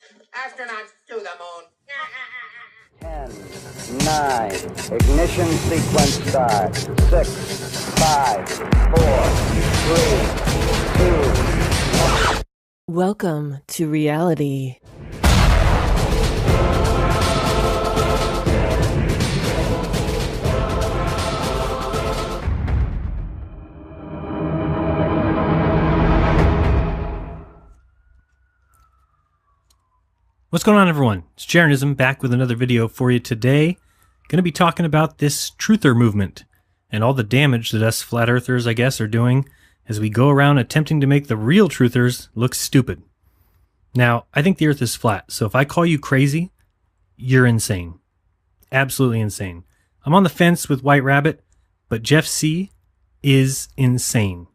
Astronauts to the moon. 10, 9, ignition sequence start. 6, 5, 4, 3, 2, 1. Welcome to reality. What's going on, everyone? It's Jeranism back with another video for you today. Going to be talking about this truther movement and all the damage that us flat earthers, I guess, are doing as we go around attempting to make the real truthers look stupid. Now, I think the earth is flat, so if I call you crazy, you're insane. Absolutely insane. I'm on the fence with White Rabbit, but Jeff C. is insane.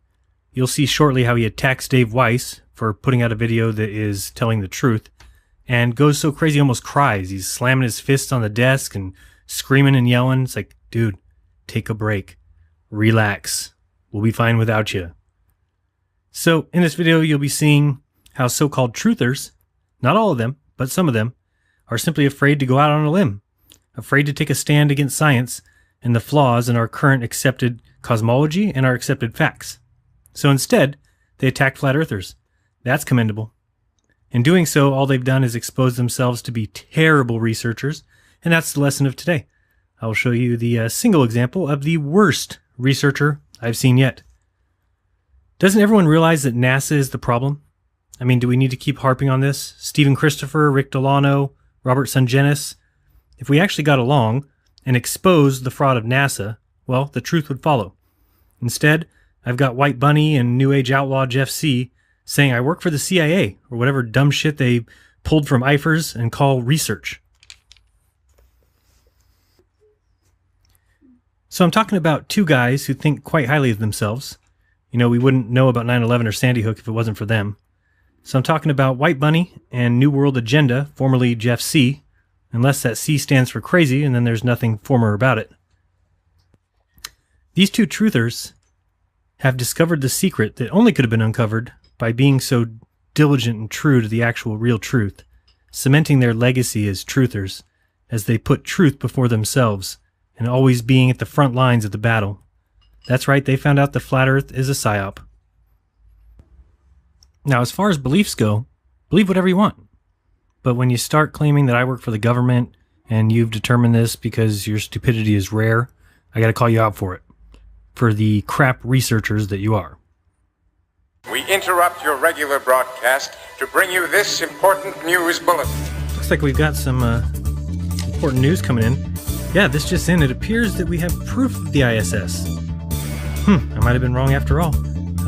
You'll see shortly how he attacks Dave Weiss for putting out a video that is telling the truth, and goes so crazy he almost cries. He's slamming his fists on the desk and screaming and yelling. It's like, dude, take a break. Relax. We'll be fine without you. So in this video, you'll be seeing how so-called truthers, not all of them, but some of them, are simply afraid to go out on a limb, afraid to take a stand against science and the flaws in our current accepted cosmology and our accepted facts. So instead, they attack flat earthers. That's commendable. In doing so, all they've done is expose themselves to be terrible researchers, and that's the lesson of today. I will show you the single example of the worst researcher I've seen yet. Doesn't everyone realize that NASA is the problem? I mean, do we need to keep harping on this? Stephen Christopher, Rick Delano, Robert Sungenis? If we actually got along and exposed the fraud of NASA, well, the truth would follow. Instead, I've got White Bunny and New Age outlaw Jeff C. saying I work for the CIA or whatever dumb shit they pulled from IFERS and call research. So I'm talking about two guys who think quite highly of themselves. You know, we wouldn't know about 9/11 or Sandy Hook if it wasn't for them. So I'm talking about White Bunny and New World Agenda, formerly Jeff C., unless that C stands for crazy and then there's nothing former about it. These two truthers have discovered the secret that only could have been uncovered by being so diligent and true to the actual real truth, cementing their legacy as truthers, as they put truth before themselves, and always being at the front lines of the battle. That's right, they found out the flat earth is a psyop. Now, as far as beliefs go, believe whatever you want. But when you start claiming that I work for the government, and you've determined this because your stupidity is rare, I gotta call you out for it. For the crap researchers that you are. We interrupt your regular broadcast to bring you this important news bulletin. Looks like we've got some important news coming in. Yeah, this just in. It appears that we have proof of the ISS. I might have been wrong after all.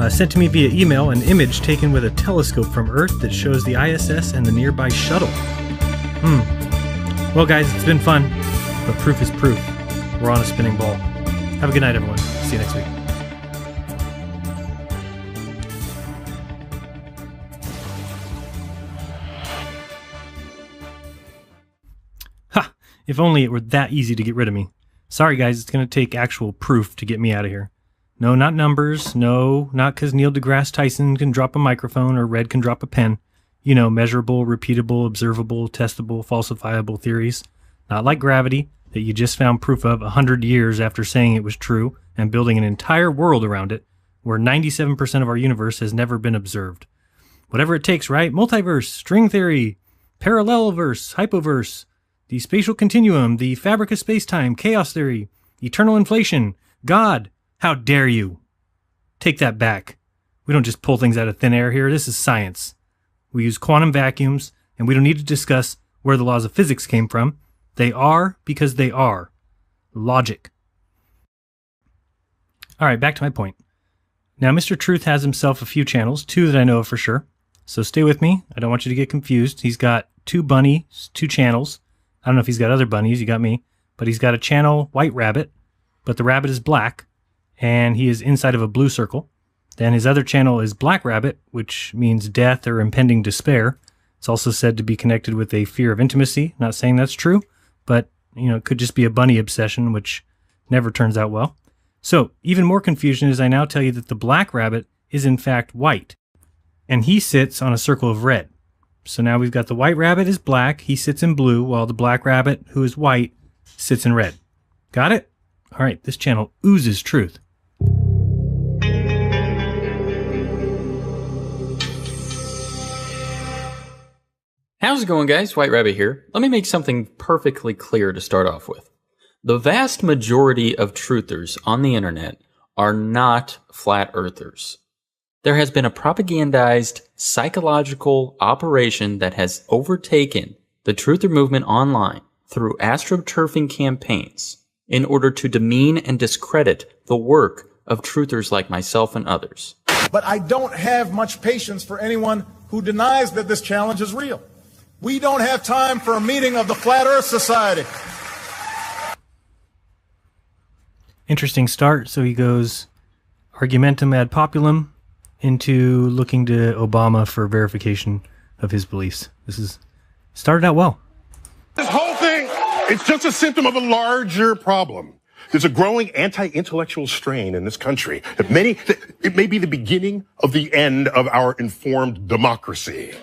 Sent to me via email, an image taken with a telescope from Earth that shows the ISS and the nearby shuttle. Well, guys, it's been fun, but proof is proof. We're on a spinning ball. Have a good night, everyone. See you next week. Ha! If only it were that easy to get rid of me. Sorry, guys, it's going to take actual proof to get me out of here. No, not numbers. No, not because Neil deGrasse Tyson can drop a microphone or Red can drop a pen. You know, measurable, repeatable, observable, testable, falsifiable theories. Not like gravity, that you just found proof of 100 years after saying it was true and building an entire world around it, where 97% of our universe has never been observed. Whatever it takes, right? Multiverse, string theory, parallelverse, hypoverse, the spatial continuum, the fabric of space-time, chaos theory, eternal inflation, God. How dare you? Take that back. We don't just pull things out of thin air here. This is science. We use quantum vacuums, and we don't need to discuss where the laws of physics came from. They are because they are. Logic. All right, back to my point. Now, Mr. Truth has himself a few channels, two that I know of for sure. So stay with me. I don't want you to get confused. He's got two bunnies, two channels. I don't know if he's got other bunnies. You got me. But he's got a channel, White Rabbit, but the rabbit is black, and he is inside of a blue circle. Then his other channel is Black Rabbit, which means death or impending despair. It's also said to be connected with a fear of intimacy. Not saying that's true, but you know, it could just be a bunny obsession, which never turns out well. So even more confusion is I now tell you that the Black Rabbit is in fact white, and he sits on a circle of red. So now we've got the white rabbit is black. He sits in blue, while the black rabbit, who is white, sits in red. Got it? All right, this channel oozes truth. How's it going, guys? White Rabbit here. Let me make something perfectly clear to start off with. The vast majority of truthers on the internet are not flat earthers. There has been a propagandized psychological operation that has overtaken the truther movement online through astroturfing campaigns in order to demean and discredit the work of truthers like myself and others. But I don't have much patience for anyone who denies that this challenge is real. We don't have time for a meeting of the Flat Earth Society. Interesting start. So he goes argumentum ad populum into looking to Obama for verification of his beliefs. This is started out well. This whole thing, it's just a symptom of a larger problem. There's a growing anti-intellectual strain in this country. It may be the beginning of the end of our informed democracy.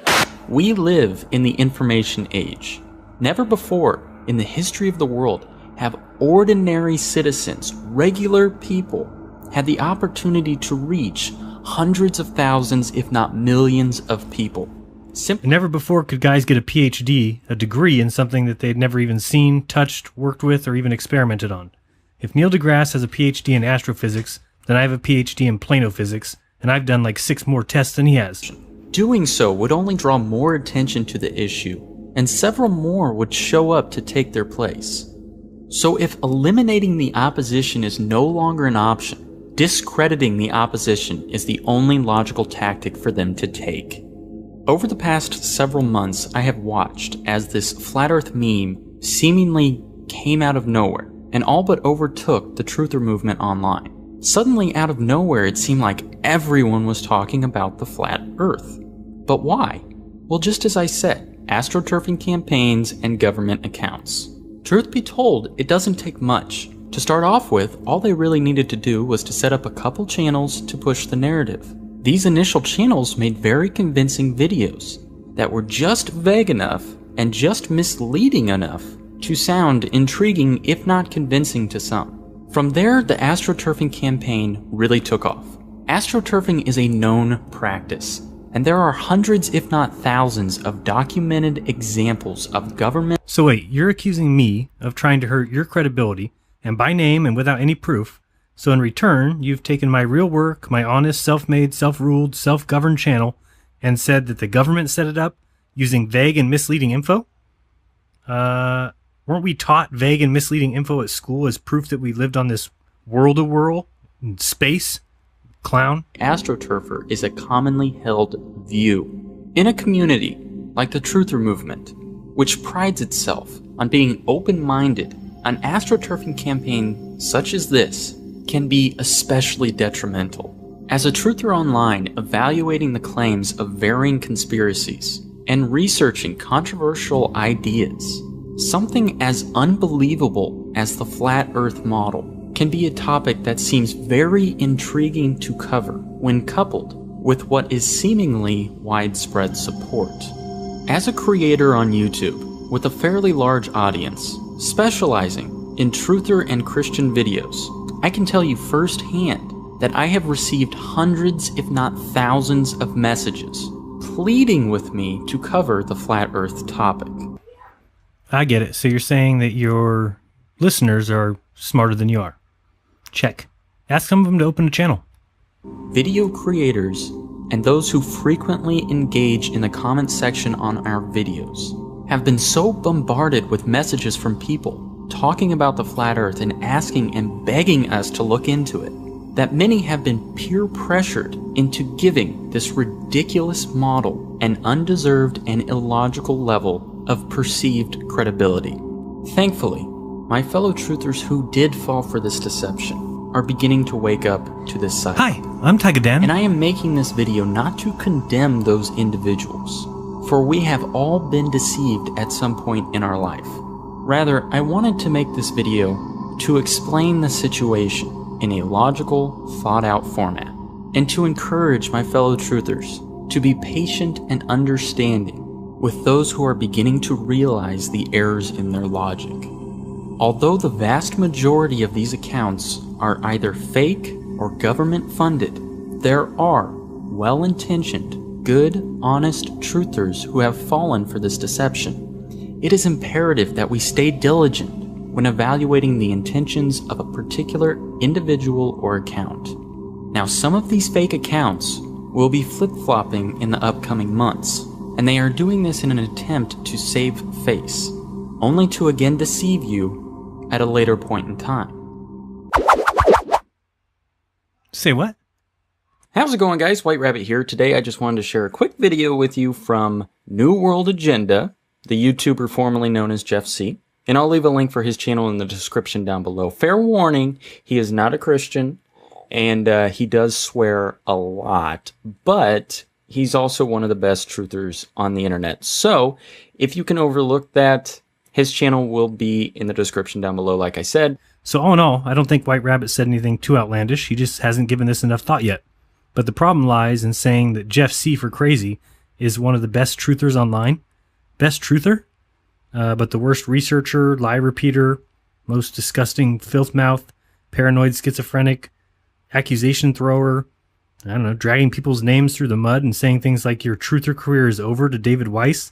We live in the information age. Never before in the history of the world have ordinary citizens, regular people, had the opportunity to reach hundreds of thousands, if not millions of people. Never before could guys get a PhD, a degree in something that they'd never even seen, touched, worked with, or even experimented on. If Neil deGrasse has a PhD in astrophysics, then I have a PhD in planophysics, and I've done like 6 more tests than he has. Doing so would only draw more attention to the issue, and several more would show up to take their place. So if eliminating the opposition is no longer an option, discrediting the opposition is the only logical tactic for them to take. Over the past several months, I have watched as this flat earth meme seemingly came out of nowhere and all but overtook the truther movement online. Suddenly, out of nowhere, it seemed like everyone was talking about the flat earth. But why? Well, just as I said, astroturfing campaigns and government accounts. Truth be told, it doesn't take much. To start off with, all they really needed to do was to set up a couple channels to push the narrative. These initial channels made very convincing videos that were just vague enough and just misleading enough to sound intriguing if not convincing to some. From there, the astroturfing campaign really took off. Astroturfing is a known practice, and there are hundreds if not thousands of documented examples of government. So wait, you're accusing me of trying to hurt your credibility, and by name and without any proof, so in return, you've taken my real work, my honest, self-made, self-ruled, self-governed channel, and said that the government set it up using vague and misleading info? Weren't we taught vague and misleading info at school as proof that we lived on this world-of-whirl in space? Clown? AstroTurfer is a commonly held view. In a community like the Truther movement, which prides itself on being open-minded, an astroturfing campaign such as this can be especially detrimental. As a truther online evaluating the claims of varying conspiracies and researching controversial ideas, something as unbelievable as the flat earth model can be a topic that seems very intriguing to cover when coupled with what is seemingly widespread support. As a creator on YouTube with a fairly large audience, specializing in truther and Christian videos, I can tell you firsthand that I have received hundreds if not thousands of messages pleading with me to cover the flat earth topic. I get it. So you're saying that your listeners are smarter than you are. Check. Ask some of them to open a channel. Video creators and those who frequently engage in the comment section on our videos have been so bombarded with messages from people talking about the flat earth and asking and begging us to look into it, that many have been peer pressured into giving this ridiculous model an undeserved and illogical level of perceived credibility. Thankfully, my fellow truthers who did fall for this deception are beginning to wake up to this side. Hi, I'm Tagadan. And I am making this video not to condemn those individuals, for we have all been deceived at some point in our life. Rather, I wanted to make this video to explain the situation in a logical, thought-out format, and to encourage my fellow truthers to be patient and understanding with those who are beginning to realize the errors in their logic. Although the vast majority of these accounts are either fake or government funded, there are well-intentioned, good, honest truthers who have fallen for this deception. It is imperative that we stay diligent when evaluating the intentions of a particular individual or account. Now, some of these fake accounts will be flip-flopping in the upcoming months, and they are doing this in an attempt to save face, only to again deceive you at a later point in time. Say what? How's it going, guys? White Rabbit here. Today I just wanted to share a quick video with you from New World Agenda, the YouTuber formerly known as Jeff C. And I'll leave a link for his channel in the description down below. Fair warning, he is not a Christian, and he does swear a lot, but he's also one of the best truthers on the internet. So if you can overlook that, his channel will be in the description down below, like I said. So all in all, I don't think White Rabbit said anything too outlandish. He just hasn't given this enough thought yet. But the problem lies in saying that Jeff C. for crazy is one of the best truthers online. Best truther? But the worst researcher, lie repeater, most disgusting filth mouth, paranoid schizophrenic, accusation thrower, I don't know, dragging people's names through the mud and saying things like your truther career is over to David Weiss,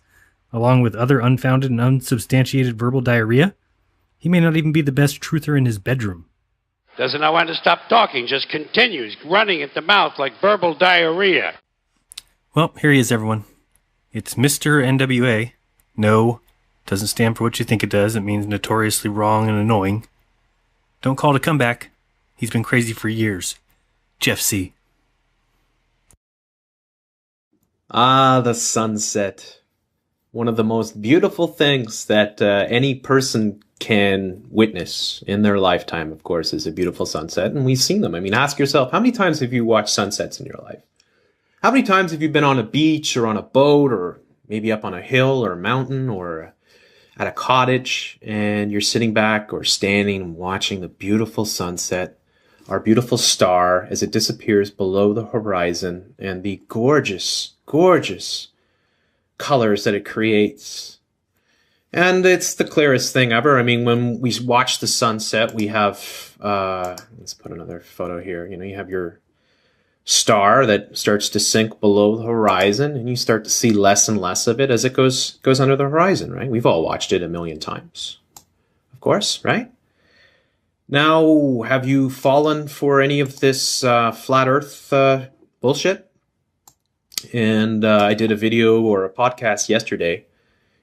along with other unfounded and unsubstantiated verbal diarrhea. He may not even be the best truther in his bedroom. Doesn't know when to stop talking, just continues running at the mouth like verbal diarrhea. Well, here he is, everyone. It's Mr. NWA. No, doesn't stand for what you think it does. It means notoriously wrong and annoying. Don't call it a comeback. He's been crazy for years. Jeff C. Ah, the sunset. One of the most beautiful things that any person can witness in their lifetime, of course, is a beautiful sunset. And we've seen them. I mean, ask yourself, how many times have you watched sunsets in your life? How many times have you been on a beach or on a boat or maybe up on a hill or a mountain or at a cottage and you're sitting back or standing and watching the beautiful sunset, our beautiful star as it disappears below the horizon and the gorgeous, gorgeous colors that it creates. And it's the clearest thing ever. I mean, when we watch the sunset, we have, let's put another photo here. You know, you have your star that starts to sink below the horizon, and you start to see less and less of it as it goes under the horizon, right? We've all watched it a million times, of course, right? Now, have you fallen for any of this flat Earth bullshit? And I did a video or a podcast yesterday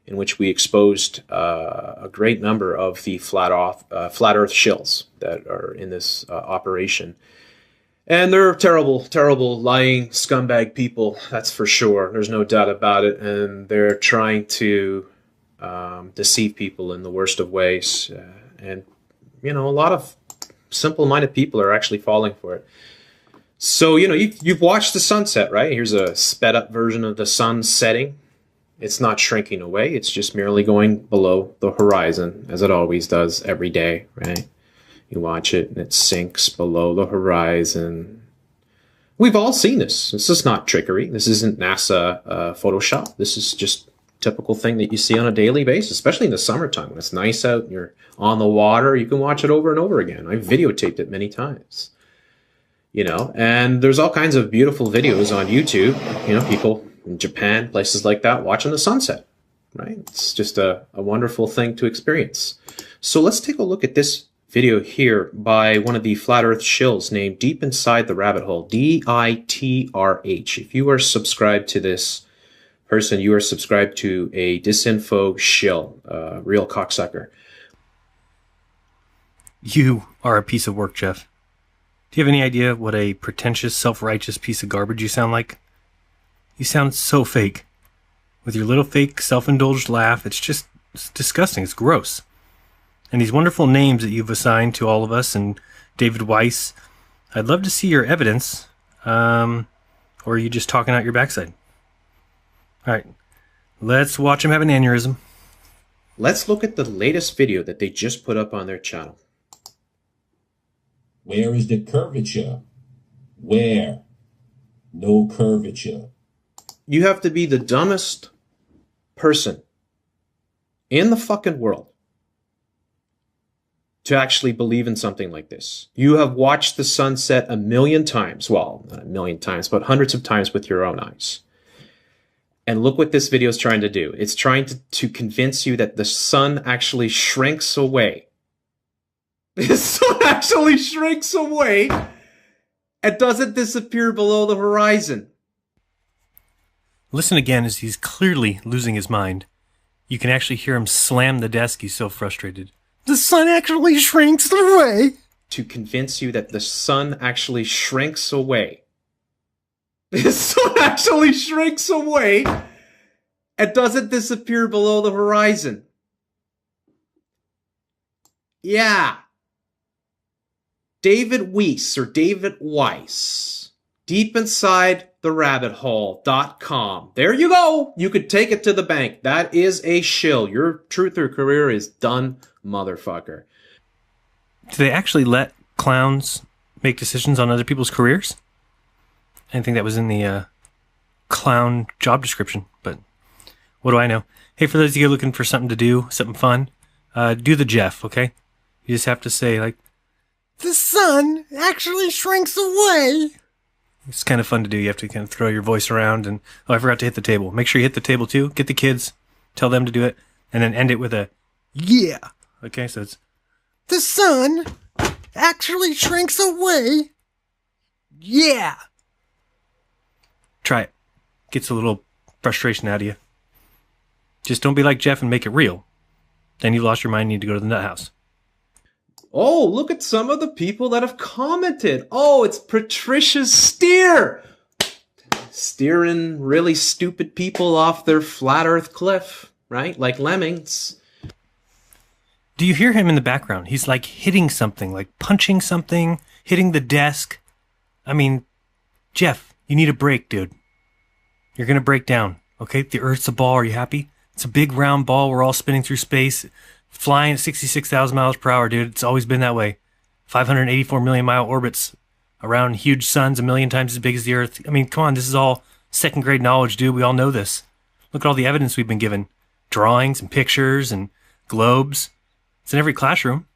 in which we exposed a great number of the flat Earth shills that are in this operation. And they're terrible, terrible, lying scumbag people, that's for sure. There's no doubt about it. And they're trying to deceive people in the worst of ways. And, you know, a lot of simple-minded people are actually falling for it. So, you know, you've watched the sunset, right? Here's a sped-up version of the sun setting. It's not shrinking away. It's just merely going below the horizon, as it always does every day, right? You watch it, and it sinks below the horizon. We've all seen this. This is not trickery. This isn't NASA Photoshop. This is just a typical thing that you see on a daily basis, especially in the summertime. When it's nice out and you're on the water, you can watch it over and over again. I've videotaped it many times. You know, and there's all kinds of beautiful videos on YouTube. You know, people in Japan, places like that, watching the sunset, right? It's just a wonderful thing to experience. So let's take a look at this video here by one of the flat Earth shills named Deep Inside the Rabbit Hole, DITRH. If you are subscribed to this person, you are subscribed to a disinfo shill, real cocksucker. You are a piece of work, Jeff. Do you have any idea what a pretentious, self-righteous piece of garbage you sound like? You sound so fake. With your little fake, self-indulged laugh, it's disgusting. It's gross. And these wonderful names that you've assigned to all of us and David Weiss, I'd love to see your evidence. Or are you just talking out your backside? All right, let's watch him have an aneurysm. Let's look at the latest video that they just put up on their channel. Where is the curvature? Where? No curvature. You have to be the dumbest person in the fucking world to actually believe in something like this. You have watched the sunset a million times. Well, not a million times, but hundreds of times with your own eyes. And look what this video is trying to do. It's trying to convince you that the sun actually shrinks away. The sun actually shrinks away and doesn't disappear below the horizon. Listen again as he's clearly losing his mind. You can actually hear him slam the desk. He's so frustrated. The sun actually shrinks away. To convince you that the sun actually shrinks away. The sun actually shrinks away and doesn't disappear below the horizon. Yeah. David Weiss or David Weiss. Deepinside-the-rabbit-hole.com. There you go. You could take it to the bank. That is a shill. Your truther career is done, motherfucker. Do they actually let clowns make decisions on other people's careers? I didn't think that was in the clown job description, but what do I know? Hey, for those of you looking for something to do, something fun, do the Jeff, okay? You just have to say, like, the sun actually shrinks away. It's kind of fun to do. You have to kind of throw your voice around and, oh, I forgot to hit the table. Make sure you hit the table too. Get the kids, tell them to do it, and then end it with a, yeah. Okay, so it's, the sun actually shrinks away. Yeah. Try it. Gets a little frustration out of you. Just don't be like Jeff and make it real. Then you've lost your mind and need to go to the nut house. Oh, look at some of the people that have commented. Oh, it's Patricia Steer. Steering really stupid people off their flat earth cliff, right? Like lemmings. Do you hear him in the background? He's like hitting something, like punching something, hitting the desk. I mean, Jeff, you need a break, dude. You're going to break down, okay? The Earth's a ball. Are you happy? It's a big round ball. We're all spinning through space, flying at 66,000 miles per hour, dude. It's always been that way. 584 million mile orbits around huge suns, a million times as big as the Earth. I mean, come on, this is all second grade knowledge, dude. We all know this. Look at all the evidence we've been given. Drawings and pictures and globes. It's in every classroom.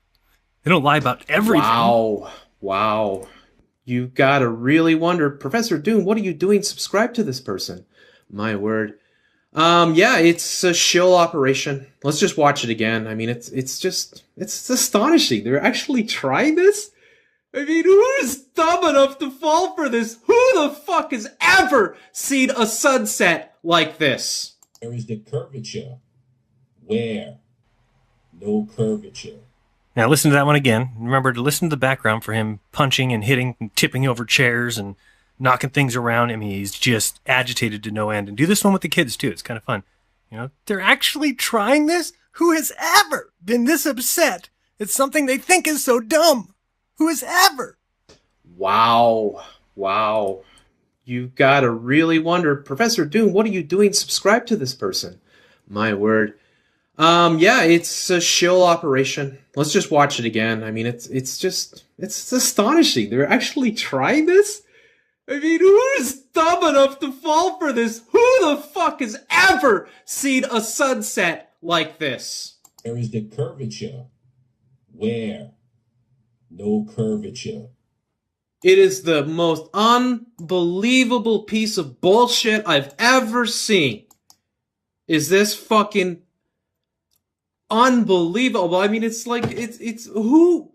They don't lie about everything. Wow. You gotta really wonder, Professor Doom, what are you doing? Subscribe to this person. My word. Yeah, it's a shill operation. Let's just watch it again. I mean, it's astonishing. They're actually trying this? I mean, who's dumb enough to fall for this? Who the fuck has ever seen a sunset like this? There is the curvature. Where? No curvature. Now listen to that one again. Remember to listen to the background for him punching and hitting and tipping over chairs and knocking things around. I mean, he's just agitated to no end. And do this one with the kids too. It's kind of fun. You know, they're actually trying this? Who has ever been this upset at something they think is so dumb? Who has ever? Wow. You gotta really wonder, Professor Doom, what are you doing? Subscribe to this person. My word. Yeah, it's a shill operation. Let's just watch it again. I mean, it's astonishing. They're actually trying this? I mean, who's dumb enough to fall for this? Who the fuck has ever seen a sunset like this? There is the curvature. Where? No curvature. It is the most unbelievable piece of bullshit I've ever seen. Is this fucking unbelievable? I mean, it's like, it's who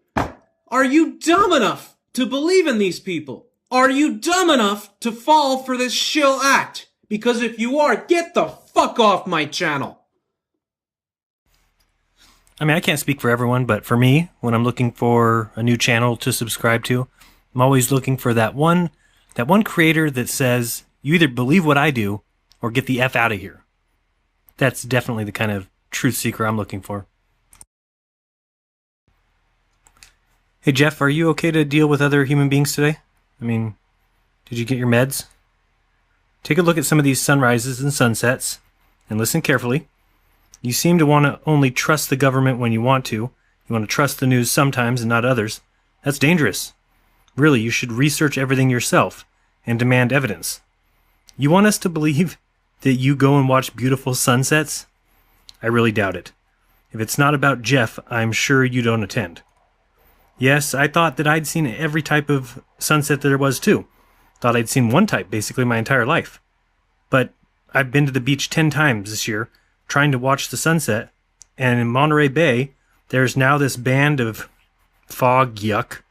are you dumb enough to believe in these people? Are you dumb enough to fall for this shill act? Because if you are, get the fuck off my channel. I mean, I can't speak for everyone, but for me, when I'm looking for a new channel to subscribe to, I'm always looking for that one creator that says, you either believe what I do or get the F out of here. That's definitely the kind of truth seeker I'm looking for. Hey, Jeff, are you okay to deal with other human beings today? I mean, did you get your meds? Take a look at some of these sunrises and sunsets and listen carefully. You seem to want to only trust the government when you want to. You want to trust the news sometimes and not others. That's dangerous. Really, you should research everything yourself and demand evidence. You want us to believe that you go and watch beautiful sunsets? I really doubt it. If it's not about Jeff, I'm sure you don't attend. Yes, I thought that I'd seen every type of sunset there was too. Thought I'd seen one type basically my entire life. But I've been to the beach 10 times this year trying to watch the sunset, and in Monterey Bay, there's now this band of fog yuck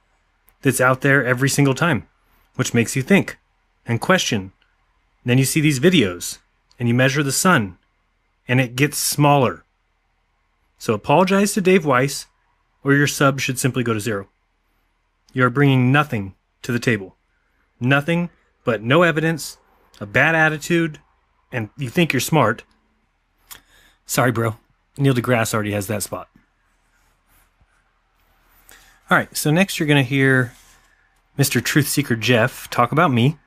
that's out there every single time, which makes you think and question. Then you see these videos, and you measure the sun, and it gets smaller. So apologize to Dave Weiss, or your sub should simply go to 0. You are bringing nothing to the table. Nothing but no evidence, a bad attitude, and you think you're smart. Sorry, bro. Neil deGrasse already has that spot. All right, so next you're going to hear Mr. Truth Seeker Jeff talk about me.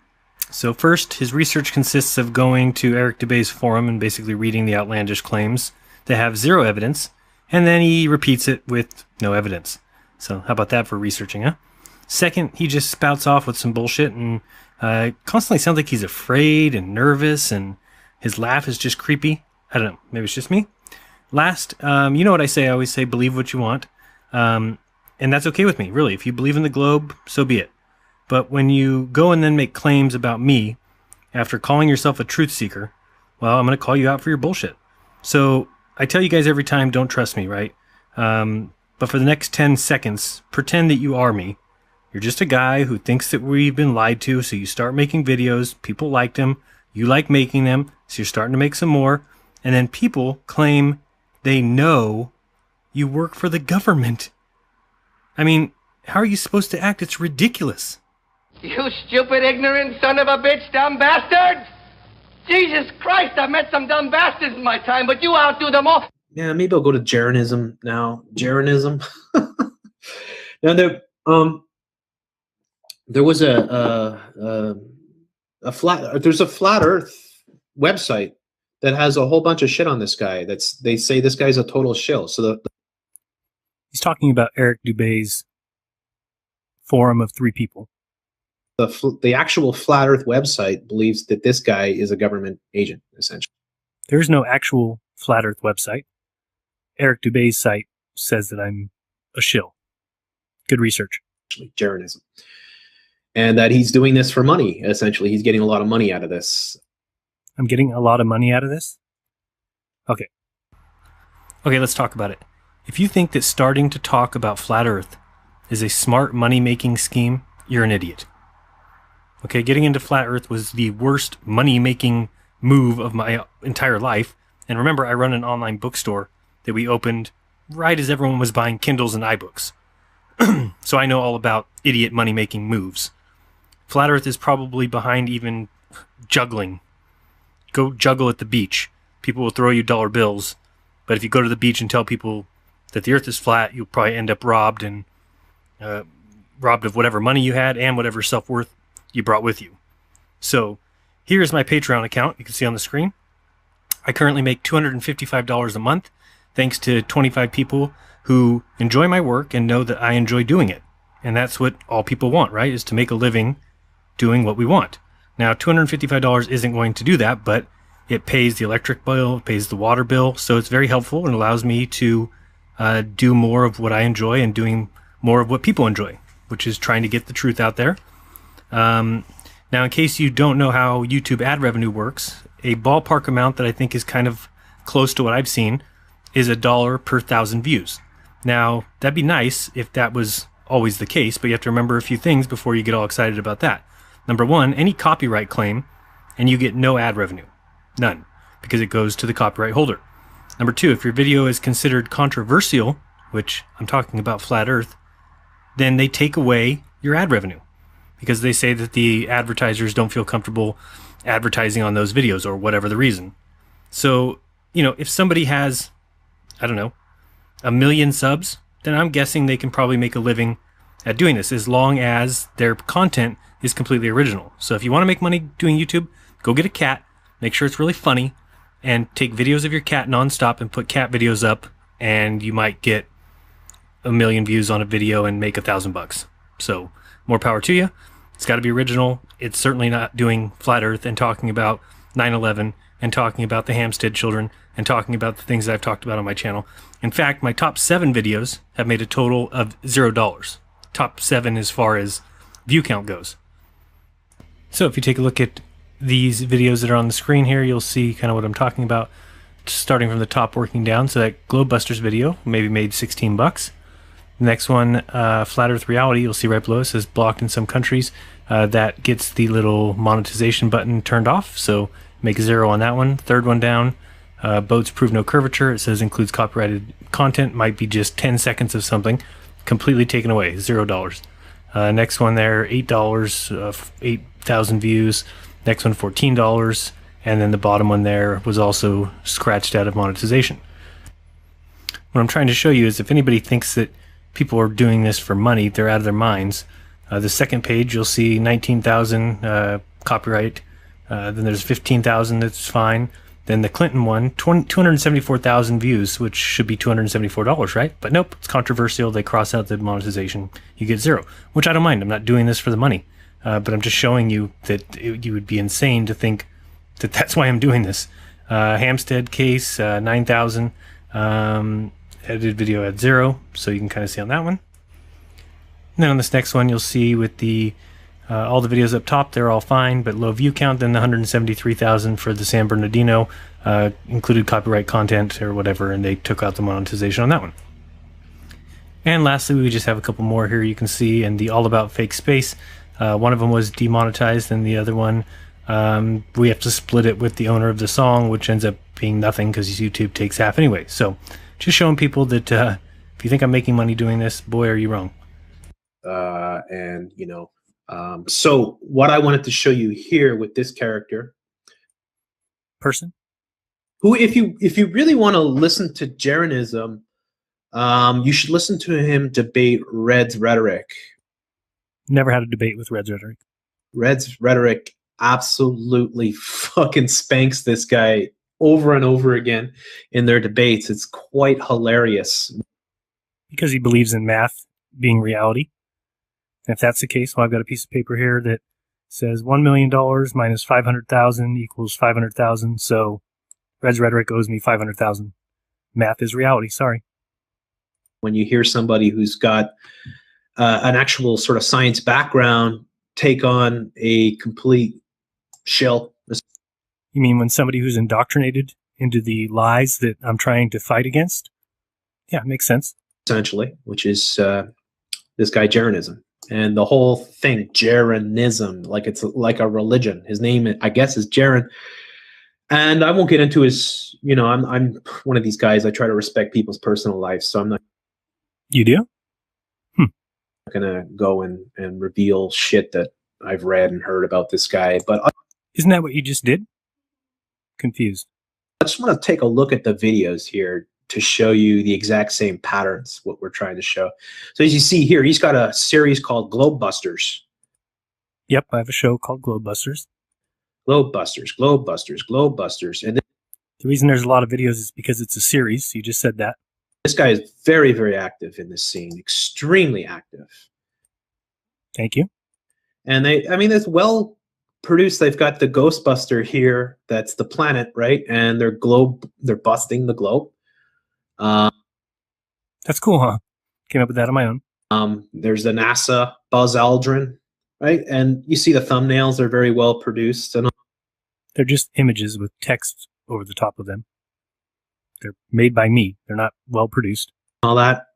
So first, his research consists of going to Eric Dubay's forum and basically reading the outlandish claims that have 0 evidence, and then he repeats it with no evidence. So how about that for researching, huh? Second, he just spouts off with some bullshit and constantly sounds like he's afraid and nervous, and his laugh is just creepy. I don't know, maybe it's just me. Last, you know what I say? I always say believe what you want. And that's okay with me, really. If you believe in the globe, so be it. But when you go and then make claims about me after calling yourself a truth seeker, well, I'm going to call you out for your bullshit. So I tell you guys every time, don't trust me, right? But for the next 10 seconds, pretend that you are me. You're just a guy who thinks that we've been lied to, so you start making videos. People liked them. You like making them, so you're starting to make some more. And then people claim they know you work for the government. I mean, how are you supposed to act? It's ridiculous. You stupid, ignorant son of a bitch, dumb bastard! Jesus Christ, I've met some dumb bastards in my time, but you outdo them all. Yeah, maybe I'll go to jeranism now. Jeranism. Now there was a flat Earth website that has a whole bunch of shit on this guy. They say this guy's a total shill. So he's talking about Eric Dubay's forum of 3 people. The actual flat Earth website believes that this guy is a government agent, essentially. There's no actual flat Earth website. Eric Dubay's site says that I'm a shill. Good research. Jeranism. And that he's doing this for money, essentially. He's getting a lot of money out of this. I'm getting a lot of money out of this? Okay. Okay, let's talk about it. If you think that starting to talk about flat Earth is a smart money-making scheme, you're an idiot. Okay, getting into flat Earth was the worst money-making move of my entire life. And remember, I run an online bookstore that we opened right as everyone was buying Kindles and iBooks. So I know all about idiot money-making moves. Flat Earth is probably behind even juggling. Go juggle at the beach. People will throw you dollar bills. But if you go to the beach and tell people that the Earth is flat, you'll probably end up robbed of whatever money you had and whatever self-worth you brought with you. So here's my Patreon account. You can see on the screen. I currently make $255 a month thanks to 25 people who enjoy my work and know that I enjoy doing it. And that's what all people want, right? Is to make a living doing what we want. Now, $255 isn't going to do that, but it pays the electric bill, it pays the water bill, so it's very helpful and allows me to do more of what I enjoy and doing more of what people enjoy, which is trying to get the truth out there. Now, in case you don't know how YouTube ad revenue works, a ballpark amount that I think is kind of close to what I've seen is $1 per 1,000 views. Now, that'd be nice if that was always the case, but you have to remember a few things before you get all excited about that. Number one, any copyright claim, and you get no ad revenue. None, because it goes to the copyright holder. Number two, if your video is considered controversial, which I'm talking about flat Earth, then they take away your ad revenue because they say that the advertisers don't feel comfortable advertising on those videos or whatever the reason. So, if somebody has, I don't know, 1 million subs, then I'm guessing they can probably make a living at doing this as long as their content is completely original. So if you want to make money doing YouTube, go get a cat, make sure it's really funny, and take videos of your cat nonstop and put cat videos up, and you might get 1 million views on a video and make $1,000. So more power to you. It's got to be original. It's certainly not doing flat Earth and talking about 9/11 and talking about the Hampstead children and talking about the things that I've talked about on my channel. In fact, my top 7 videos have made a total of $0. Top 7 as far as view count goes. So if you take a look at these videos that are on the screen here, you'll see kind of what I'm talking about, starting from the top working down. So that Globebusters video maybe made 16 bucks. The next one, Flat Earth Reality, you'll see right below it says blocked in some countries. That gets the little monetization button turned off, so make 0 on that one. Third one down, boats prove no curvature. It says includes copyrighted content, might be just 10 seconds of something, completely taken away, $0. Next one there, $8, 8,000 views. Next one, $14. And then the bottom one there was also scratched out of monetization. What I'm trying to show you is if anybody thinks that people are doing this for money, they're out of their minds. The second page, you'll see 19,000 copyright. Then there's 15,000 that's fine. Then the Clinton one, 274,000 views, which should be $274, right? But nope, it's controversial. They cross out the monetization. You get 0, which I don't mind. I'm not doing this for the money. But I'm just showing you that you would be insane to think that that's why I'm doing this. Hampstead case, 9,000. Edited video at 0, so you can kind of see on that one. And then on this next one, you'll see with the all the videos up top, they're all fine, but low view count. Then the 173,000 for the San Bernardino included copyright content or whatever, and they took out the monetization on that one. And lastly, we just have a couple more here you can see, and the All About Fake Space. One of them was demonetized, and the other one, we have to split it with the owner of the song, which ends up being nothing because YouTube takes half anyway. So just showing people that if you think I'm making money doing this, boy, are you wrong. And, you know, so what I wanted to show you here with this character. Person? Who, if you really want to listen to jeranism, you should listen to him debate Red's rhetoric. Never had a debate with Red's rhetoric. Red's rhetoric absolutely fucking spanks this guy over and over again in their debates. It's quite hilarious. Because he believes in math being reality. And if that's the case, well, I've got a piece of paper here that says $1 million minus 500,000 equals 500,000. So Red's rhetoric owes me 500,000. Math is reality. Sorry. When you hear somebody who's got an actual sort of science background take on a complete shill. You mean when somebody who's indoctrinated into the lies that I'm trying to fight against? Yeah, it makes sense. Essentially, which is this guy jeranism. And the whole thing, jeranism, like it's like a religion. His name, I guess, is Jaron. And I won't get into his, you know, I'm one of these guys, I try to respect people's personal lives, so I'm not. You do? Gonna go and reveal shit that I've read and heard about this guy, but isn't that what you just did? Confused. I just want to take a look at the videos here to show you the exact same patterns, what we're trying to show. So as you see here, he's got a series called Globebusters. Yep, I have a show called Globebusters. Globebusters, Globebusters, Globebusters. And the reason there's a lot of videos is because it's a series. You just said that. This guy is very, very active in this scene, extremely active. Thank you. And I mean, it's well produced. They've got the Ghostbuster here. That's the planet, right? And they're busting the globe. That's cool, huh? Came up with that on my own. There's the NASA Buzz Aldrin, right? And you see the thumbnails; they're very well produced, and they're just images with text over the top of them. They're made by me. They're not well produced. All that.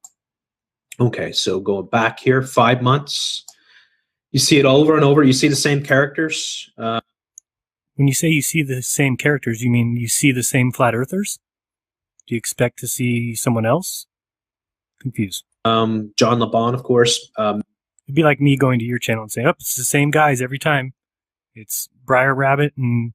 Okay, so going back here, 5 months. You see it over and over. You see the same characters. When you say you see the same characters, you mean you see the same flat earthers? Do you expect to see someone else? Confused. John LeBon, of course. It'd be like me going to your channel and saying, "Oh, it's the same guys every time. It's Briar Rabbit and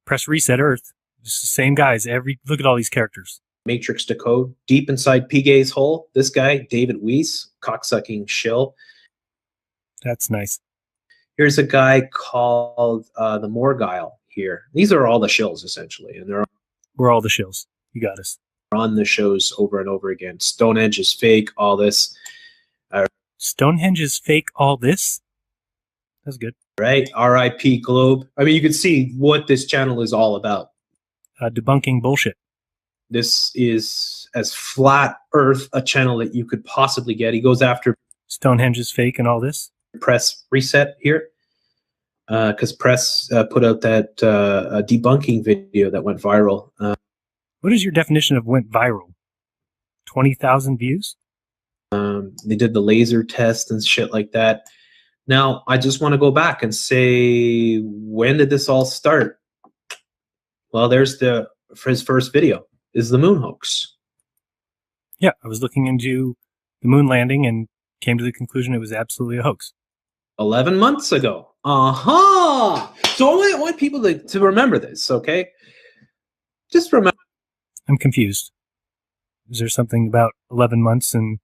Press Reset Earth. It's the same guys. Look at all these characters." Matrix Decode. Deep inside P-Gay's hole. This guy, David Weiss, cocksucking shill. That's nice. Here's a guy called the Morgile here. These are all the shills, essentially. And we're all the shills. You got us. On the shows over and over again. Stonehenge is fake, all this. Stonehenge is fake, all this? That's good. Right? R.I.P. Globe. I mean, you can see what this channel is all about. debunking bullshit. This is as flat Earth a channel that you could possibly get. He goes after Stonehenge is fake and all this. Press Reset here, because Press put out that debunking video that went viral. What is your definition of went viral? 20,000 views? They did the laser test and shit like that. Now, I just want to go back and say, when did this all start? Well, there's for his first video, is the moon hoax. Yeah, I was looking into the moon landing and came to the conclusion it was absolutely a hoax. 11 months ago. So I want people to remember this, okay? Just remember. I'm confused. Is there something about 11 months and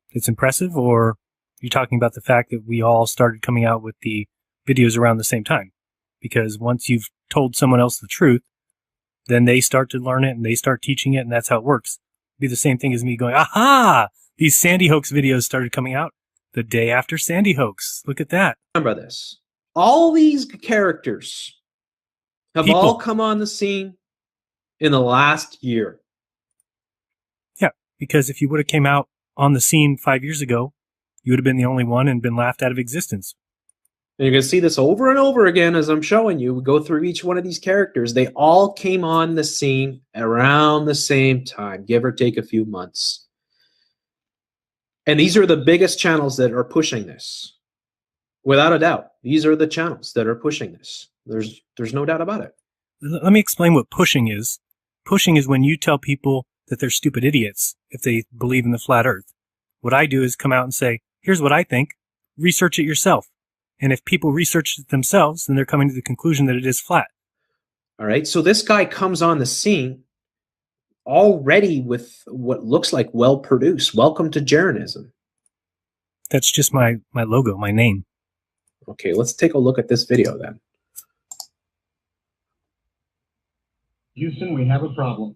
it's impressive, or are you talking about the fact that we all started coming out with the videos around the same time? Because once you've told someone else the truth, then they start to learn it and they start teaching it, and that's how it works. It'd be the same thing as me going, aha! These Sandy hoax videos started coming out the day after Sandy hoax. Look at that. Remember this. All these characters have all come on the scene in the last year. Yeah, because if you would have came out on the scene 5 years ago, you would have been the only one and been laughed out of existence. And you're going to see this over and over again as I'm showing you. We go through each one of these characters. They all came on the scene around the same time, give or take a few months. And these are the biggest channels that are pushing this. Without a doubt, these are the channels that are pushing this. There's no doubt about it. Let me explain what pushing is. Pushing is when you tell people that they're stupid idiots if they believe in the flat earth. What I do is come out and say, here's what I think. Research it yourself. And if people research it themselves, then they're coming to the conclusion that it is flat. All right. So this guy comes on the scene already with what looks like well-produced. Welcome to jeranism. That's just my logo, my name. Okay, let's take a look at this video then. Houston, we have a problem.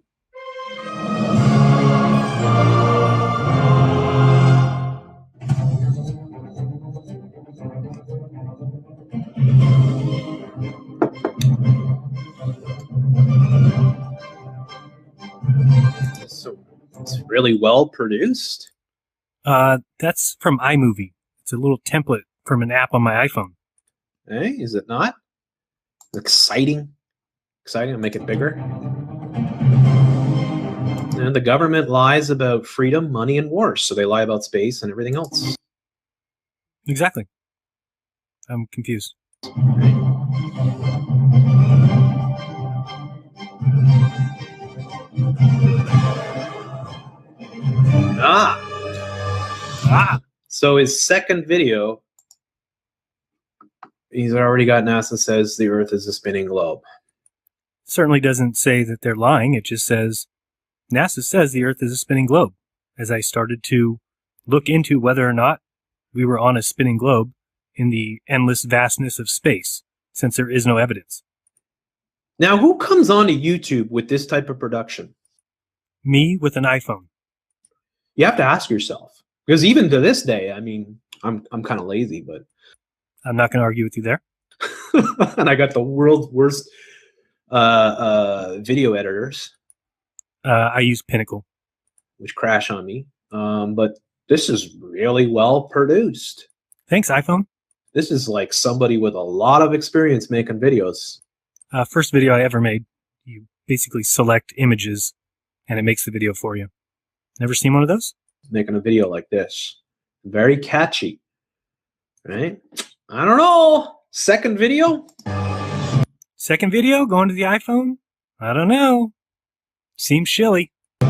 So it's really well produced. That's from iMovie. It's a little template from an app on my iPhone. Hey, is it not? Exciting. Exciting. I'll make it bigger. And the government lies about freedom, money, and wars. So they lie about space and everything else. Exactly. I'm confused. So his second video, he's already got NASA says the Earth is a spinning globe. Certainly doesn't say that they're lying. It just says NASA says the Earth is a spinning globe. As I started to look into whether or not we were on a spinning globe in the endless vastness of space, since there is no evidence. Now, who comes onto YouTube with this type of production? Me with an iPhone. You have to ask yourself, because even to this day, I mean, I'm kind of lazy, but I'm not going to argue with you there. And I got the world's worst video editors. I use Pinnacle, which crash on me. But this is really well produced. Thanks, iPhone. This is like somebody with a lot of experience making videos. First video I ever made. You basically select images, and it makes the video for you. Never seen one of those? Making a video like this. Very catchy. Right? I don't know. Second video? Second video? Going to the iPhone? I don't know. Seems shilly. I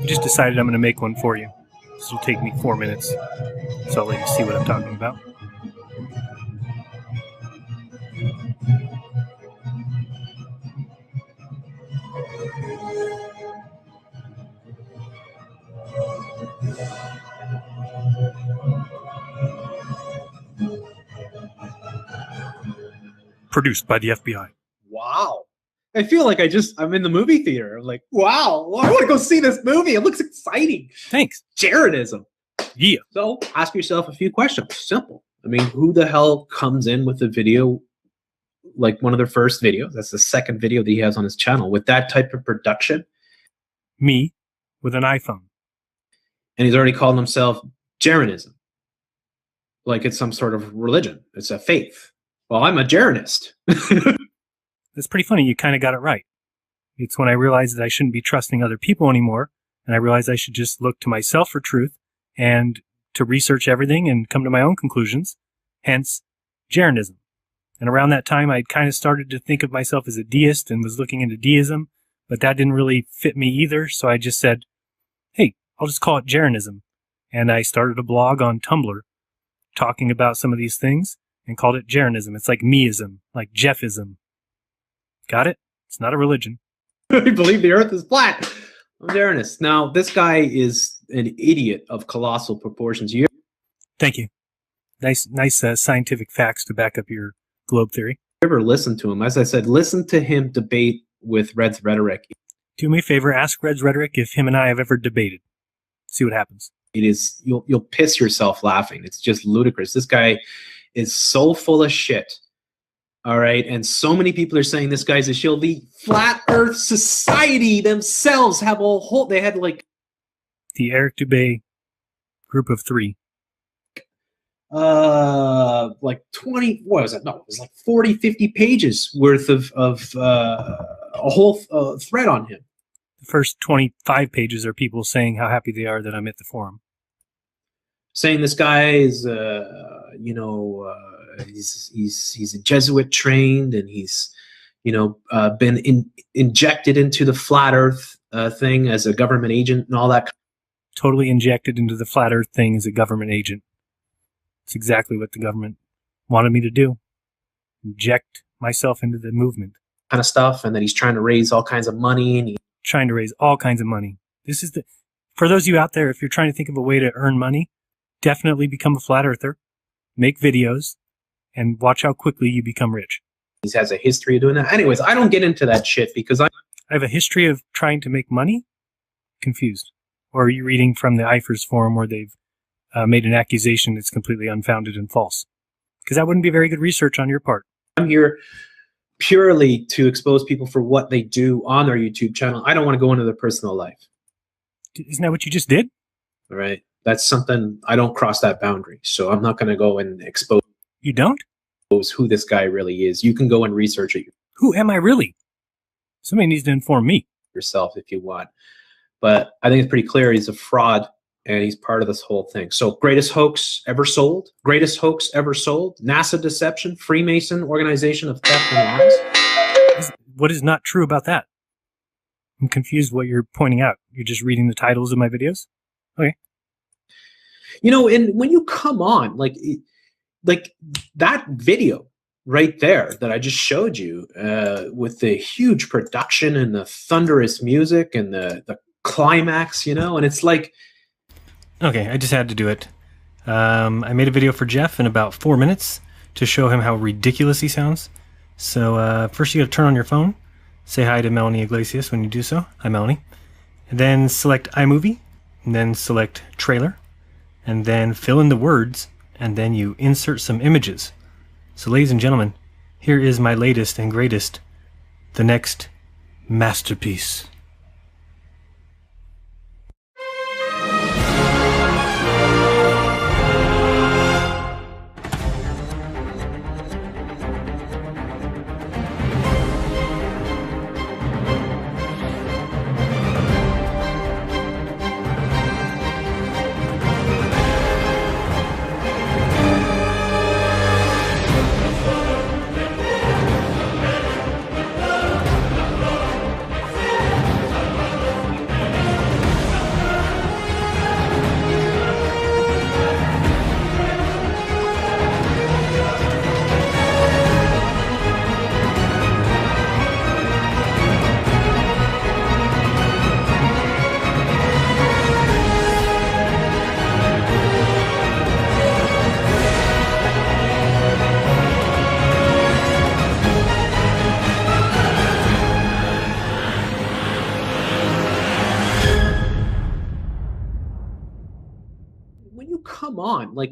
just decided I'm going to make one for you. This will take me 4 minutes, so I'll let you see what I'm talking about. Produced by the FBI. Wow. I feel like I'm in the movie theater. I'm like, wow, I want to go see this movie. It looks exciting. Thanks. Jeranism. Yeah. So ask yourself a few questions. Simple. I mean, who the hell comes in with a video, like one of their first videos? That's the second video that he has on his channel with that type of production. Me with an iPhone. And he's already called himself Jeranism. Like it's some sort of religion. It's a faith. Well, I'm a Jeranist. That's pretty funny. You kind of got it right. It's when I realized that I shouldn't be trusting other people anymore, and I realized I should just look to myself for truth and to research everything and come to my own conclusions, hence Jeranism. And around that time, I'd kind of started to think of myself as a deist and was looking into deism, but that didn't really fit me either, so I just said, hey, I'll just call it Jeranism. And I started a blog on Tumblr talking about some of these things and called it Jeranism. It's like meism, like Jeffism. Got it? It's not a religion. I believe the earth is flat. I'm Jeranist. Now, this guy is an idiot of colossal proportions. Thank you. Nice scientific facts to back up your globe theory. Ever listen to him? As I said, listen to him debate with Red's Rhetoric. Do me a favor, ask Red's Rhetoric if him and I have ever debated. See what happens. It is, you'll piss yourself laughing. It's just ludicrous. This guy is so full of shit. All right, and so many people are saying this guy's a shill. The Flat Earth Society themselves have a whole, they had like the Eric Dubay group of 3. Like 20, what was it? No, it was like 40, 50 pages worth of a whole thread on him. The first 25 pages are people saying how happy they are that I'm at the forum. Saying this guy is, he's a Jesuit trained, and he's, been injected into the flat Earth thing as a government agent and all that. Totally injected into the flat Earth thing as a government agent. It's exactly what the government wanted me to do. Inject myself into the movement. Kind of stuff, and then he's trying to raise all kinds of money, and trying to raise all kinds of money. This is for those of you out there, if you're trying to think of a way to earn money, definitely become a flat earther, make videos, and watch how quickly you become rich. He has a history of doing that. Anyways, I don't get into that shit because I have a history of trying to make money? Confused. Or are you reading from the IFERS forum where they've made an accusation that's completely unfounded and false? Because that wouldn't be very good research on your part. I'm here purely to expose people for what they do on their YouTube channel. I don't want to go into their personal life. Isn't that what you just did? All right. That's something, I don't cross that boundary. So I'm not going to go and expose. You don't? Who this guy really is. You can go and research it. Who am I really? Somebody needs to inform me. Yourself if you want. But I think it's pretty clear he's a fraud and he's part of this whole thing. So greatest hoax ever sold? Greatest hoax ever sold? NASA deception? Freemason organization of theft and lies? What is not true about that? I'm confused what you're pointing out. You're just reading the titles of my videos? Okay. And when you come on, like that video right there that I just showed you with the huge production and the thunderous music and the climax, and it's like... Okay, I just had to do it. I made a video for Jeff in about 4 minutes to show him how ridiculous he sounds. So first you got to turn on your phone, say hi to Melanie Iglesias when you do so. Hi, Melanie. And then select iMovie, and then select trailer, and then fill in the words, and then you insert some images. So ladies and gentlemen, here is my latest and greatest, the next masterpiece. down.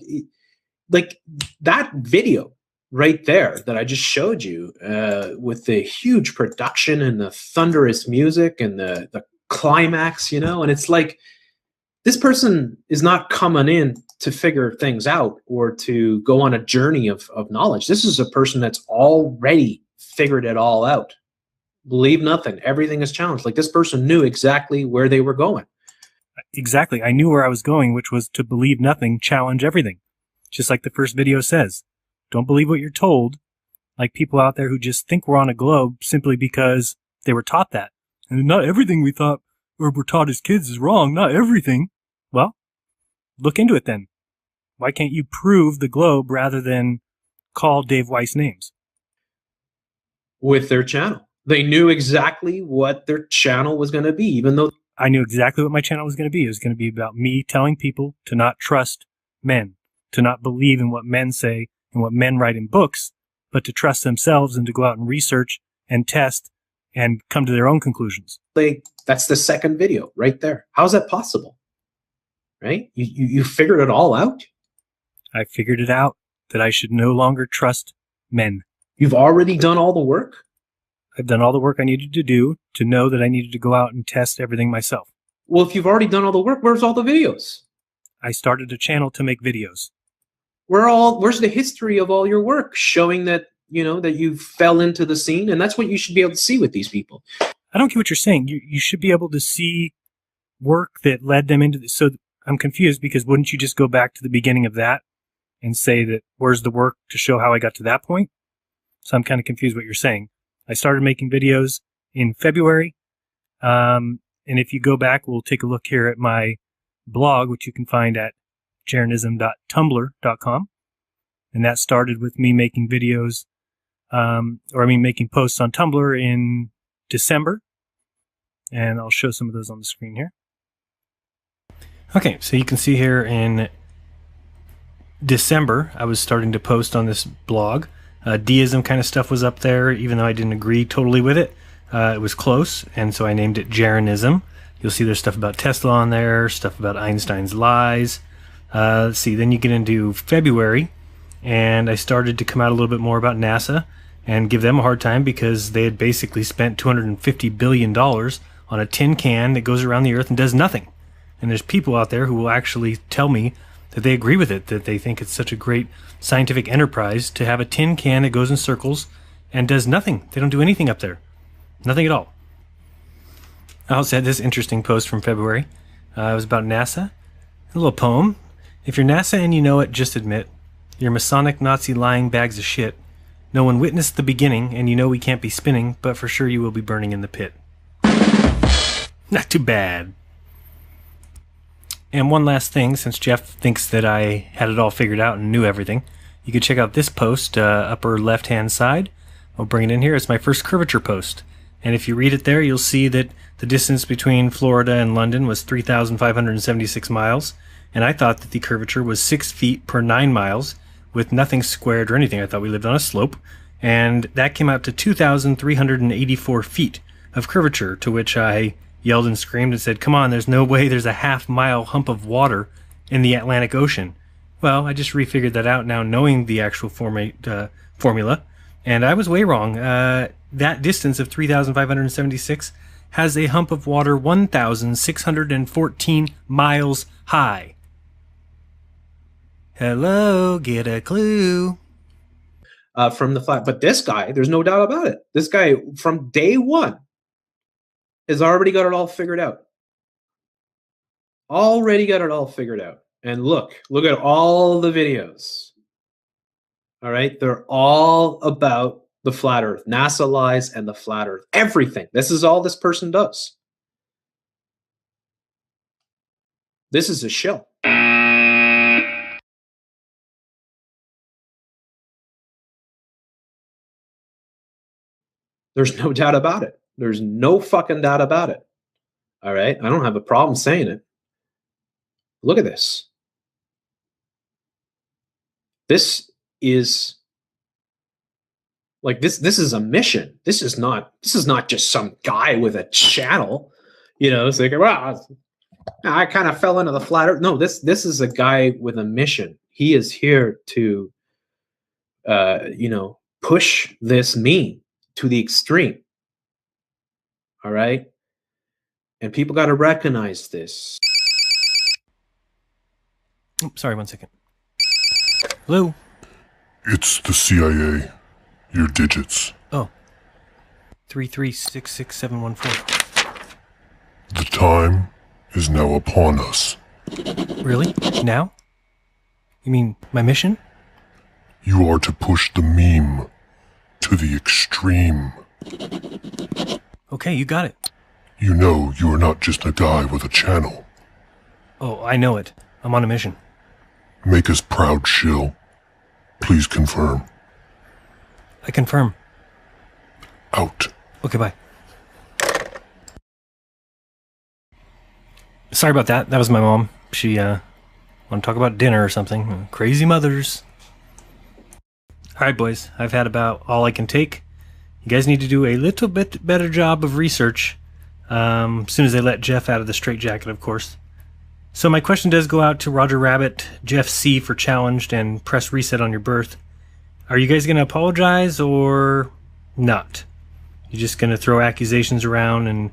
Like that video right there that I just showed you, with the huge production and the thunderous music and the climax, you know, and it's like, this person is not coming in to figure things out or to go on a journey of knowledge. This is a person that's already figured it all out. Believe nothing. Everything is challenged. Like, this person knew exactly where they were going. Exactly. I knew where I was going, which was to believe nothing, challenge everything. Just like the first video says. Don't believe what you're told, like people out there who just think we're on a globe simply because they were taught that. And not everything we thought or were taught as kids is wrong. Not everything. Well, look into it then. Why can't you prove the globe rather than call Dave Weiss names? With their channel. They knew exactly what their channel was going to be, even though I knew exactly what my channel was going to be. It was going to be about me telling people to not trust men, to not believe in what men say and what men write in books, but to trust themselves and to go out and research and test and come to their own conclusions. That's the second video right there. How's that possible? Right? You figured it all out? I figured it out, that I should no longer trust men. You've already done all the work? I've done all the work I needed to do to know that I needed to go out and test everything myself. Well, if you've already done all the work, where's all the videos? I started a channel to make videos. Where's the history of all your work showing that, you know, that you fell into the scene? And that's what you should be able to see with these people. I don't get what you're saying. You should be able to see work that led them into this. So I'm confused, because wouldn't you just go back to the beginning of that and say that where's the work to show how I got to that point? So I'm kind of confused what you're saying. I started making videos in February. And if you go back, we'll take a look here at my blog, which you can find at jeranism.tumblr.com. And that started with me making videos, making posts on Tumblr in December. And I'll show some of those on the screen here. Okay, so you can see here in December, I was starting to post on this blog. Deism kind of stuff was up there, even though I didn't agree totally with it. It was close, and so I named it Jeranism. You'll see there's stuff about Tesla on there, stuff about Einstein's lies. Let's see, then you get into February, and I started to come out a little bit more about NASA and give them a hard time because they had basically spent $250 billion on a tin can that goes around the Earth and does nothing. And there's people out there who will actually tell me that they agree with it, that they think it's such a great scientific enterprise to have a tin can that goes in circles and does nothing. They don't do anything up there. Nothing at all. I also had this interesting post from February. It was about NASA. A little poem. If you're NASA and you know it, just admit. You're Masonic Nazi lying bags of shit. No one witnessed the beginning, and you know we can't be spinning, but for sure you will be burning in the pit. Not too bad. And one last thing, since Jeff thinks that I had it all figured out and knew everything, you can check out this post, upper left-hand side. I'll bring it in here. It's my first curvature post. And if you read it there, you'll see that the distance between Florida and London was 3,576 miles. And I thought that the curvature was 6 feet per 9 miles with nothing squared or anything. I thought we lived on a slope. And that came out to 2,384 feet of curvature, to which I yelled and screamed and said, come on, there's no way there's a half-mile hump of water in the Atlantic Ocean. Well, I just refigured that out now, knowing the actual formula, and I was way wrong. That distance of 3,576 has a hump of water 1,614 miles high. Hello, get a clue. From the flat. But this guy, there's no doubt about it. This guy, from day one, has already got it all figured out. Already got it all figured out. And look at all the videos. All right? They're all about the flat earth. NASA lies and the flat earth. Everything. This is all this person does. This is a shill. There's no doubt about it. There's no fucking doubt about it. All right? I don't have a problem saying it. Look at this. This is like this is a mission. This is not just some guy with a channel, you know, it's like, well, I kind of fell into the flat earth. No, this is a guy with a mission. He is here to, push this meme to the extreme. All right? And people got to recognize this. Oh, sorry, 1 second. Hello? It's the CIA. Your digits. Oh. 3366714. The time is now upon us. Really? Now? You mean my mission? You are to push the meme to the extreme. Okay, you got it. You know you are not just a guy with a channel. Oh, I know it. I'm on a mission. Make us proud, shill. Please confirm. I confirm. Out. Okay, bye. Sorry about that. That was my mom. She, wanted to talk about dinner or something. Crazy mothers. Alright, boys. I've had about all I can take. You guys need to do a little bit better job of research. As soon as they let Jeff out of the straitjacket, of course. So my question does go out to Roger Rabbit, Jeff C. for challenged, and press reset on your birth. Are you guys going to apologize or not? You just going to throw accusations around and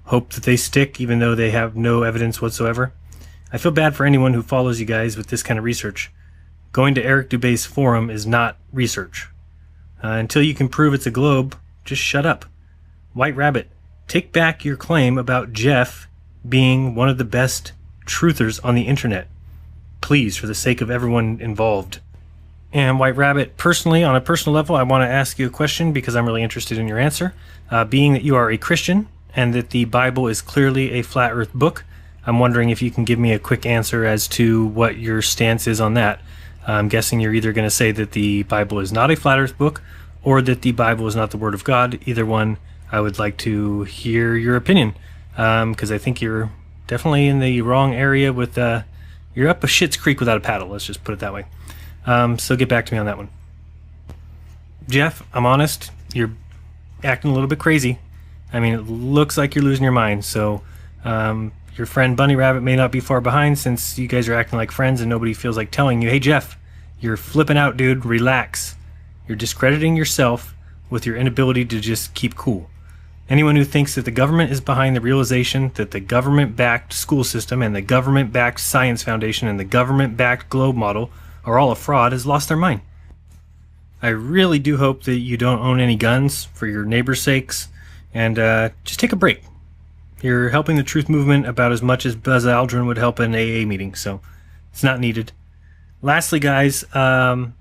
hope that they stick even though they have no evidence whatsoever? I feel bad for anyone who follows you guys with this kind of research. Going to Eric Dubé's forum is not research. Until you can prove it's a globe, just shut up. White Rabbit, take back your claim about Jeff being one of the best truthers on the internet. Please, for the sake of everyone involved. And White Rabbit, personally, on a personal level, I want to ask you a question because I'm really interested in your answer. Being that you are a Christian and that the Bible is clearly a flat earth book, I'm wondering if you can give me a quick answer as to what your stance is on that. I'm guessing you're either going to say that the Bible is not a flat earth book or that the Bible is not the Word of God. Either one, I would like to hear your opinion because I think you're definitely in the wrong area with, you're up a shit's creek without a paddle, let's just put it that way. So get back to me on that one. Jeff, I'm honest, you're acting a little bit crazy. I mean, it looks like you're losing your mind, so your friend Bunny Rabbit may not be far behind since you guys are acting like friends and nobody feels like telling you, hey Jeff, you're flipping out, dude, relax. You're discrediting yourself with your inability to just keep cool. Anyone who thinks that the government is behind the realization that the government-backed school system and the government-backed science foundation and the government-backed globe model are all a fraud has lost their mind. I really do hope that you don't own any guns for your neighbor's sakes, and just take a break. You're helping the truth movement about as much as Buzz Aldrin would help an AA meeting, so it's not needed. Lastly, guys, why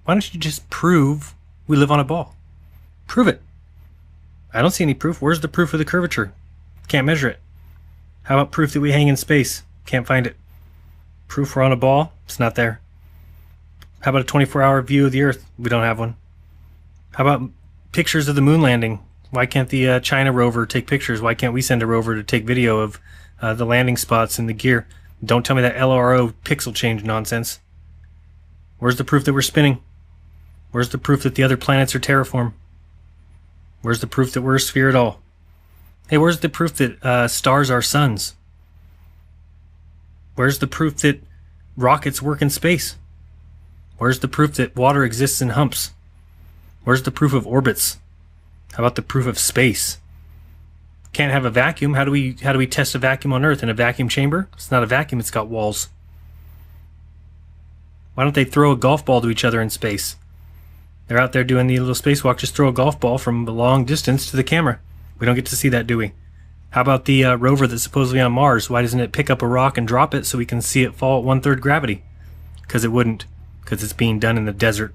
don't you just prove we live on a ball? Prove it. I don't see any proof. Where's the proof of the curvature? Can't measure it. How about proof that we hang in space? Can't find it. Proof we're on a ball? It's not there. How about a 24-hour view of the Earth? We don't have one. How about pictures of the moon landing? Why can't the China rover take pictures? Why can't we send a rover to take video of the landing spots and the gear? Don't tell me that LRO pixel change nonsense. Where's the proof that we're spinning? Where's the proof that the other planets are terraform? Where's the proof that we're a sphere at all? Hey, where's the proof that stars are suns? Where's the proof that rockets work in space? Where's the proof that water exists in humps? Where's the proof of orbits? How about the proof of space? Can't have a vacuum. How do we test a vacuum on Earth? In a vacuum chamber? It's not a vacuum, it's got walls. Why don't they throw a golf ball to each other in space? They're out there doing the little spacewalk, just throw a golf ball from a long distance to the camera. We don't get to see that, do we? How about the rover that's supposedly on Mars? Why doesn't it pick up a rock and drop it so we can see it fall at 1/3 gravity? Because it wouldn't. Because it's being done in the desert.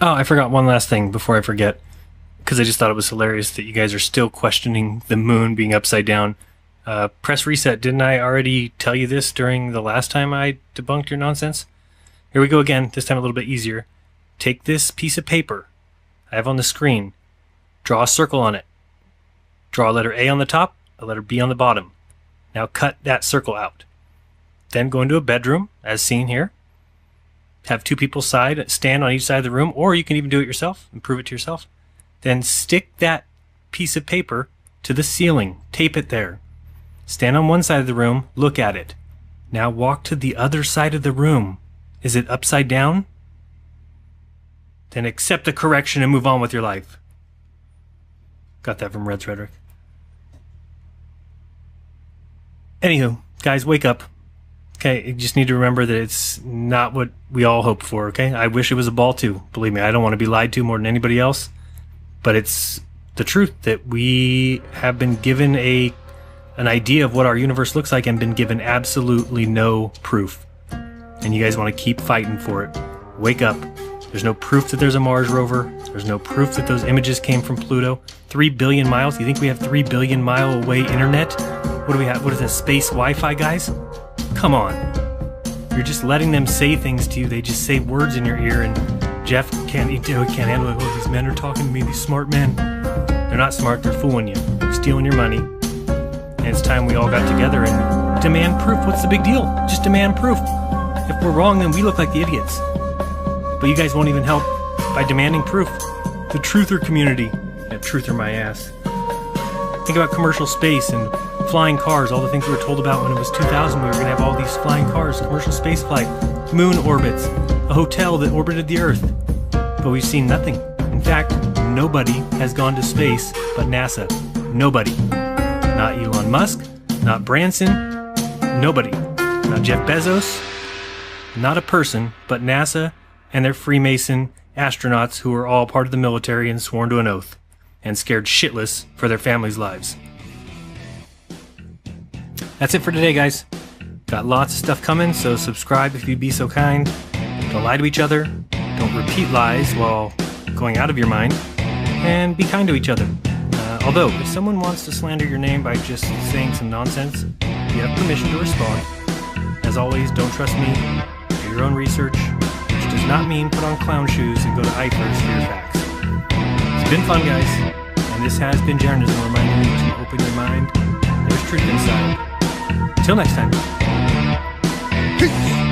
Oh, I forgot one last thing before I forget. Because I just thought it was hilarious that you guys are still questioning the moon being upside down. Press reset. Didn't I already tell you this during the last time I debunked your nonsense? Here we go again, this time a little bit easier. Take this piece of paper I have on the screen. Draw a circle on it. Draw a letter A on the top, a letter B on the bottom. Now cut that circle out. Then go into a bedroom, as seen here. Have two people stand on each side of the room, or you can even do it yourself and prove it to yourself. Then stick that piece of paper to the ceiling. Tape it there. Stand on one side of the room, look at it. Now walk to the other side of the room. Is it upside down? Then accept the correction and move on with your life. Got that from Red's Rhetoric. Anywho, guys, wake up. Okay, you just need to remember that it's not what we all hope for, okay? I wish it was a ball too. Believe me, I don't want to be lied to more than anybody else. But it's the truth that we have been given an idea of what our universe looks like and been given absolutely no proof. And you guys want to keep fighting for it. Wake up. There's no proof that there's a Mars rover. There's no proof that those images came from Pluto. 3 billion miles? You think we have 3 billion mile away internet? What do we have? What is this, space Wi-Fi, guys? Come on. You're just letting them say things to you. They just say words in your ear, and Jeff can't handle it. Oh, these men are talking to me, these smart men. They're not smart, they're fooling you. They're stealing your money. And it's time we all got together and demand proof. What's the big deal? Just demand proof. If we're wrong, then we look like the idiots. But you guys won't even help by demanding proof. The truther community. Yeah, truther my ass. Think about commercial space and flying cars, all the things we were told about when it was 2000. We were going to have all these flying cars, commercial space flight, moon orbits, a hotel that orbited the Earth. But we've seen nothing. In fact, nobody has gone to space but NASA. Nobody. Not Elon Musk, not Branson, nobody. Not Jeff Bezos, not a person, but NASA and their Freemason astronauts who are all part of the military and sworn to an oath and scared shitless for their families' lives. That's it for today, guys. Got lots of stuff coming, so subscribe if you'd be so kind. Don't lie to each other. Don't repeat lies while going out of your mind. And be kind to each other. Although, if someone wants to slander your name by just saying some nonsense, you have permission to respond. As always, don't trust me. Do your own research, which does not mean put on clown shoes and go to IFRS for your facts. It's been fun, guys. And this has been jeranism, reminding you to open your mind. There's truth inside. Till next time. Peace.